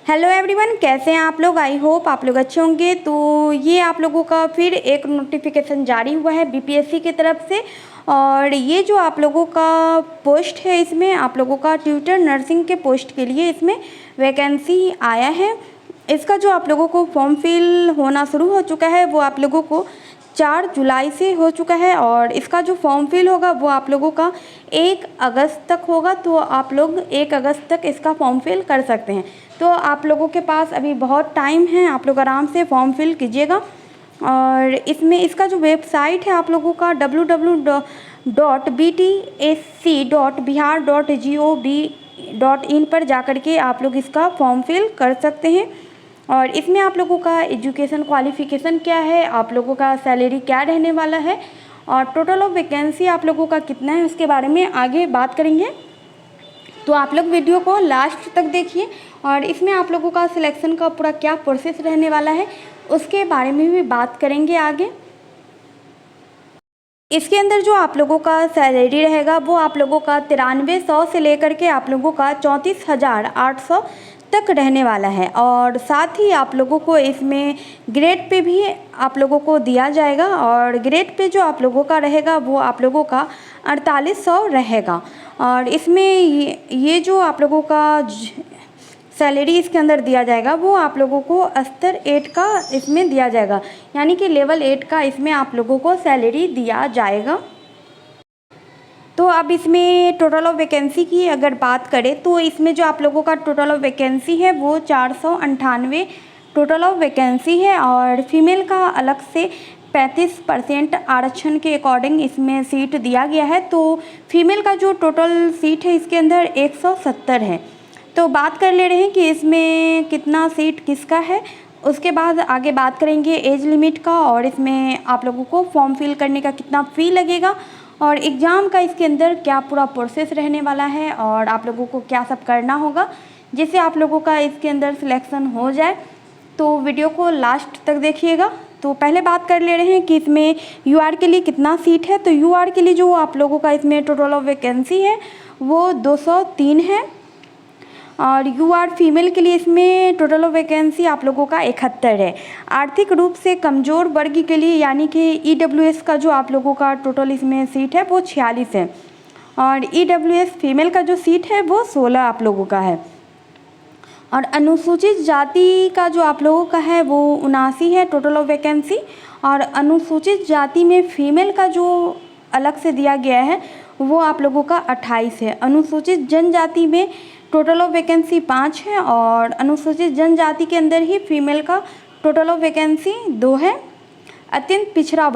Hello everyone, कैसे हैं आप लोग। आई होप आप लोग अच्छे होंगे। तो ये आप लोगों का फिर एक नोटिफिकेशन जारी हुआ है बीपीएससी की तरफ से। और ये जो आप लोगों का पोस्ट है, इसमें आप लोगों का ट्यूटर नर्सिंग के पोस्ट के लिए इसमें वैकेंसी आया है। इसका जो आप लोगों को फॉर्म फिल होना शुरू हो चुका है वो आप लोगों को 4 जुलाई से हो चुका है। और इसका जो फॉर्म फिल होगा वो आप लोगों का 1 अगस्त तक होगा। तो आप लोग 1 अगस्त तक इसका फॉर्म फिल कर सकते हैं। तो आप लोगों के पास अभी बहुत टाइम है, आप लोग आराम से फॉर्म फिल कीजिएगा। और इसमें इसका जो वेबसाइट है आप लोगों का www.btsc.bihar.gov.in पर जाकर के आप लोग इसका फॉर्म फिल कर सकते हैं। और इसमें आप लोगों का एजुकेशन क्वालिफ़िकेशन क्या है, आप लोगों का सैलरी क्या रहने वाला है और टोटल ऑफ वैकेंसी आप लोगों का कितना है, उसके बारे में आगे बात करेंगे। तो आप लोग वीडियो को लास्ट तक देखिए। और इसमें आप लोगों का सिलेक्शन का पूरा क्या प्रोसेस रहने वाला है उसके बारे में भी बात करेंगे आगे। इसके अंदर जो आप लोगों का सैलरी रहेगा वो आप लोगों का 9300 से लेकर के आप लोगों का 34,800 तक रहने वाला है। और साथ ही आप लोगों को इसमें ग्रेड पे भी आप लोगों को दिया जाएगा। और ग्रेड पे जो आप लोगों का रहेगा वो आप लोगों का 4800 रहेगा। और इसमें ये जो आप लोगों का सैलरी इसके अंदर दिया जाएगा वो आप लोगों को स्तर 8 का इसमें दिया जाएगा, यानी कि लेवल 8 का इसमें आप लोगों को सैलरी दिया जाएगा। तो अब इसमें टोटल ऑफ वैकेंसी की अगर बात करें तो इसमें जो आप लोगों का टोटल ऑफ वैकेंसी है वो 498 टोटल ऑफ वैकेंसी है। और फीमेल का अलग से 35% आरक्षण के अकॉर्डिंग इसमें सीट दिया गया है। तो फीमेल का जो टोटल सीट है इसके अंदर 170 है। तो बात कर ले रहे हैं कि इसमें कितना सीट किसका है, उसके बाद आगे बात करेंगे एज लिमिट का। और इसमें आप लोगों को फॉर्म फिल करने का कितना फ़ी लगेगा और एग्ज़ाम का इसके अंदर क्या पूरा प्रोसेस रहने वाला है और आप लोगों को क्या सब करना होगा जिससे आप लोगों का इसके अंदर सिलेक्शन हो जाए। तो वीडियो को लास्ट तक देखिएगा। तो पहले बात कर ले रहे हैं कि इसमें यूआर के लिए कितना सीट है। तो यूआर के लिए जो आप लोगों का इसमें टोटल ऑफ वैकेंसी है वो 203 है। और यूआर फीमेल के लिए इसमें टोटल ऑफ वैकेंसी आप लोगों का 71 है। आर्थिक रूप से कमज़ोर वर्ग के लिए यानी कि ईडब्ल्यूएस का जो आप लोगों का टोटल इसमें सीट है वो 46 है। और ईडब्ल्यूएस फीमेल का जो सीट है वो 16 आप लोगों का है। और अनुसूचित जाति का जो आप लोगों का है वो 79 है टोटल ऑफ वैकेंसी। और अनुसूचित जाति में फीमेल का जो अलग से दिया गया है वो आप लोगों का 28 है। अनुसूचित जनजाति में टोटल ऑफ वैकेंसी 5 है। और अनुसूचित जनजाति के अंदर ही फीमेल का टोटल ऑफ वैकेंसी 2 है। अत्यंत पिछड़ा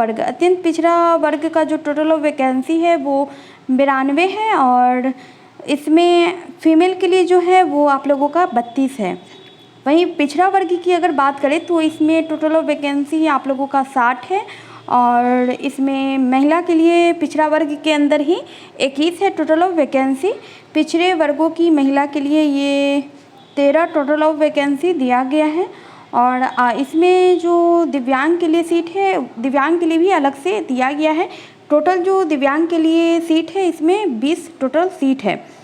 वर्ग का जो टोटल ऑफ वैकेंसी है वो 92 है। और इसमें फीमेल के लिए जो है वो आप लोगों का 32 है। वहीं पिछड़ा वर्ग की अगर बात करें तो इसमें टोटल ऑफ वैकेंसी आप लोगों का 60 है। और इसमें महिला के लिए पिछड़ा वर्ग के अंदर ही 21 है टोटल ऑफ वैकेंसी। पिछड़े वर्गों की महिला के लिए ये 13 टोटल ऑफ वैकेंसी दिया गया है। और इसमें जो दिव्यांग के लिए सीट है, दिव्यांग के लिए भी अलग से दिया गया है। टोटल जो दिव्यांग के लिए सीट है इसमें 20 टोटल सीट है।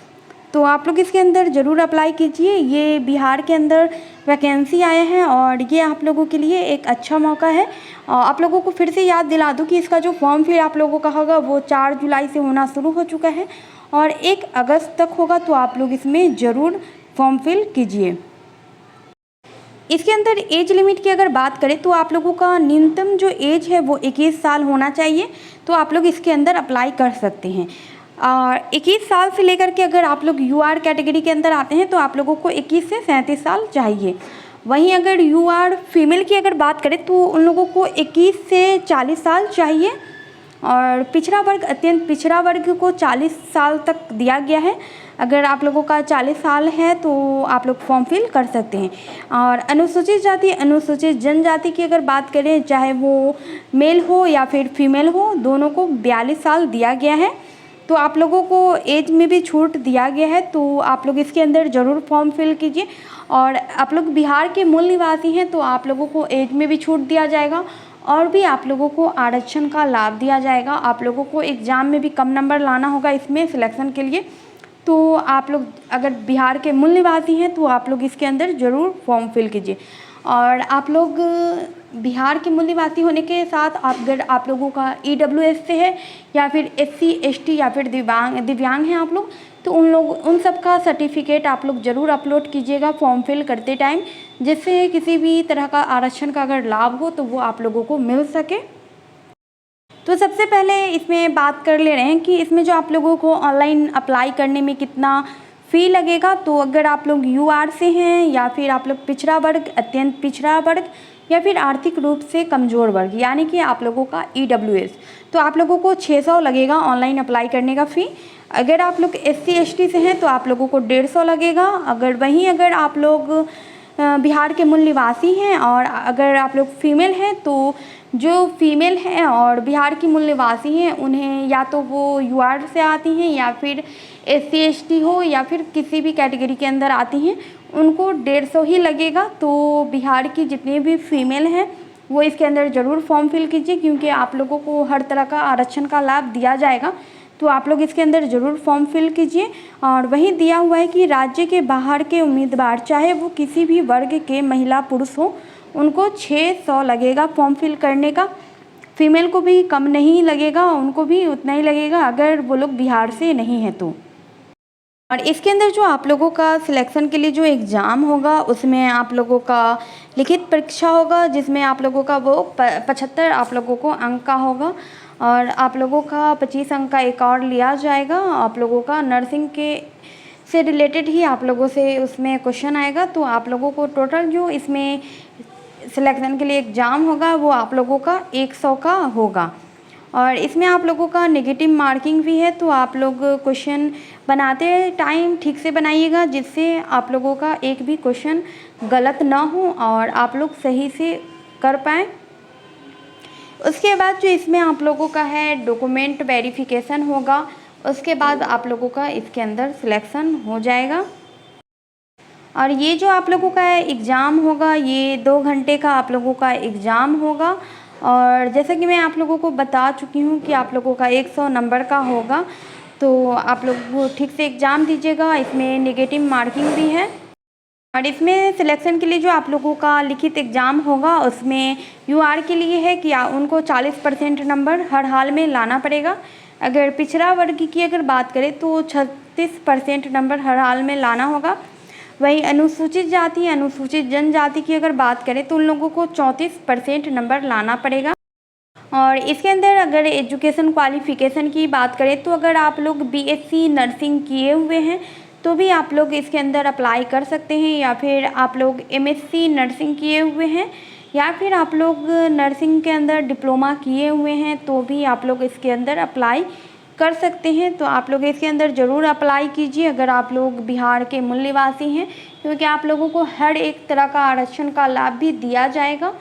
तो आप लोग इसके अंदर ज़रूर अप्लाई कीजिए। ये बिहार के अंदर वैकेंसी आए हैं और ये आप लोगों के लिए एक अच्छा मौका है। आप लोगों को फिर से याद दिला दूं कि इसका जो फॉर्म फिल आप लोगों का होगा वो 4 जुलाई से होना शुरू हो चुका है और 1 अगस्त तक होगा। तो आप लोग इसमें ज़रूर फॉर्म फिल कीजिए। इसके अंदर एज लिमिट की अगर बात करें तो आप लोगों का न्यूनतम जो एज है वो 21 साल होना चाहिए। तो आप लोग इसके अंदर अप्लाई कर सकते हैं। 21 साल से लेकर के अगर आप लोग यूआर कैटेगरी के अंदर आते हैं तो आप लोगों को 21 से 37 साल चाहिए। वहीं अगर यूआर फीमेल की अगर बात करें तो उन लोगों को 21 से 40 साल चाहिए। और पिछड़ा वर्ग, अत्यंत पिछड़ा वर्ग को 40 साल तक दिया गया है। अगर आप लोगों का 40 साल है तो आप लोग फॉर्म फिल कर सकते हैं। और अनुसूचित जाति, अनुसूचित जनजाति की अगर बात करें, चाहे वो मेल हो या फिर फीमेल हो, दोनों को 42 साल दिया गया है। तो आप लोगों को एज में भी छूट दिया गया है। तो आप लोग इसके अंदर ज़रूर फॉर्म फिल कीजिए। और आप लोग बिहार के मूल निवासी हैं तो आप लोगों को एज में भी छूट दिया जाएगा और भी आप लोगों को आरक्षण का लाभ दिया जाएगा। आप लोगों को एग्ज़ाम में भी कम नंबर लाना होगा इसमें सिलेक्शन के लिए। तो आप लोग अगर बिहार के मूल निवासी हैं तो आप लोग इसके अंदर ज़रूर फॉर्म फिल कीजिए। और आप लोग बिहार के मूल निवासी होने के साथ अगर आप लोगों का ईडब्ल्यूएस से है या फिर एससी एसटी या फिर दिव्यांग हैं आप लोग, तो उन सब का सर्टिफिकेट आप लोग ज़रूर अपलोड कीजिएगा फॉर्म फिल करते टाइम, जिससे किसी भी तरह का आरक्षण का अगर लाभ हो तो वो आप लोगों को मिल सके। तो सबसे पहले इसमें बात कर ले रहे हैं कि इसमें जो आप लोगों को ऑनलाइन अप्लाई करने में कितना फ़ी लगेगा। तो अगर आप लोग यूआर से हैं या फिर आप लोग पिछड़ा वर्ग, अत्यंत पिछड़ा वर्ग या फिर आर्थिक रूप से कमज़ोर वर्ग, यानी कि आप लोगों का ईडब्ल्यूएस, तो आप लोगों को 600 लगेगा ऑनलाइन अप्लाई करने का फ़ी। अगर आप लोग एससी एसटी से हैं तो आप लोगों को 150 लगेगा। अगर आप लोग बिहार के मूल निवासी हैं और अगर आप लोग फीमेल हैं तो जो फीमेल हैं और बिहार की मूल निवासी हैं उन्हें या तो वो यूआर से आती हैं या फिर एससी एसटी हो या फिर किसी भी कैटेगरी के अंदर आती हैं, उनको 150 ही लगेगा। तो बिहार की जितनी भी फीमेल हैं वो इसके अंदर ज़रूर फॉर्म फिल कीजिए, क्योंकि आप लोगों को हर तरह का आरक्षण का लाभ दिया जाएगा। तो आप लोग इसके अंदर ज़रूर फॉर्म फिल कीजिए। और वहीं दिया हुआ है कि राज्य के बाहर के उम्मीदवार, चाहे वो किसी भी वर्ग के महिला पुरुष हो, उनको 600 लगेगा फॉर्म फिल करने का। फीमेल को भी कम नहीं लगेगा, उनको भी उतना ही लगेगा अगर वो लोग बिहार से नहीं हैं तो। और इसके अंदर जो आप लोगों का सिलेक्शन के लिए जो एग्ज़ाम होगा उसमें आप लोगों का लिखित परीक्षा होगा, जिसमें आप लोगों का वो 75 आप लोगों को अंक का होगा। और आप लोगों का 25 अंक का एक और लिया जाएगा। आप लोगों का नर्सिंग के से रिलेटेड ही आप लोगों से उसमें क्वेश्चन आएगा। तो आप लोगों को टोटल जो इसमें सिलेक्शन के लिए एग्ज़ाम होगा वो आप लोगों का 100 का होगा। और इसमें आप लोगों का नेगेटिव मार्किंग भी है, तो आप लोग क्वेश्चन बनाते टाइम ठीक से बनाइएगा, जिससे आप लोगों का एक भी क्वेश्चन गलत ना हो और आप लोग सही से कर पाएँ। उसके बाद जो इसमें आप लोगों का है डॉक्यूमेंट वेरिफिकेशन होगा, उसके बाद आप लोगों का इसके अंदर सिलेक्शन हो जाएगा। और ये जो आप लोगों का एग्ज़ाम होगा ये 2 घंटे का आप लोगों का एग्ज़ाम होगा। और जैसा कि मैं आप लोगों को बता चुकी हूँ कि आप लोगों का 100 नंबर का होगा, तो आप लोग वो ठीक से एग्ज़ाम दीजिएगा। इसमें नेगेटिव मार्किंग भी है। और इसमें सिलेक्शन के लिए जो आप लोगों का लिखित एग्ज़ाम होगा उसमें यूआर के लिए है कि उनको 40% नंबर हर हाल में लाना पड़ेगा। अगर पिछड़ा वर्ग की अगर बात करें तो 36% नंबर हर हाल में लाना होगा। वहीं अनुसूचित जाति, अनुसूचित जनजाति की अगर बात करें तो उन लोगों को 34% नंबर लाना पड़ेगा। और इसके अंदर अगर एजुकेशन क्वालिफ़िकेशन की बात करें तो अगर आप लोग बीएससी नर्सिंग किए हुए हैं तो भी आप लोग इसके अंदर अप्लाई कर सकते हैं, या फिर आप लोग एमएससी नर्सिंग किए हुए हैं या फिर आप लोग नर्सिंग के अंदर डिप्लोमा किए हुए हैं तो भी आप लोग इसके अंदर अप्लाई कर सकते हैं। तो आप लोग इसके अंदर ज़रूर अप्लाई कीजिए अगर आप लोग बिहार के मूल निवासी हैं, क्योंकि आप लोगों को हर एक तरह का आरक्षण का लाभ भी दिया जाएगा।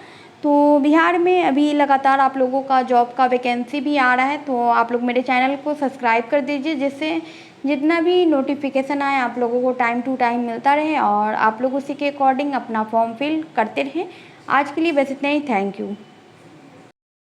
तो बिहार में अभी लगातार आप लोगों का जॉब का वैकेंसी भी आ रहा है, तो आप लोग मेरे चैनल को सब्सक्राइब कर दीजिए, जिससे जितना भी नोटिफिकेशन आए आप लोगों को टाइम टू टाइम मिलता रहे और आप लोग उसी के अकॉर्डिंग अपना फॉर्म फिल करते रहें। आज के लिए बस इतना ही। Thank you.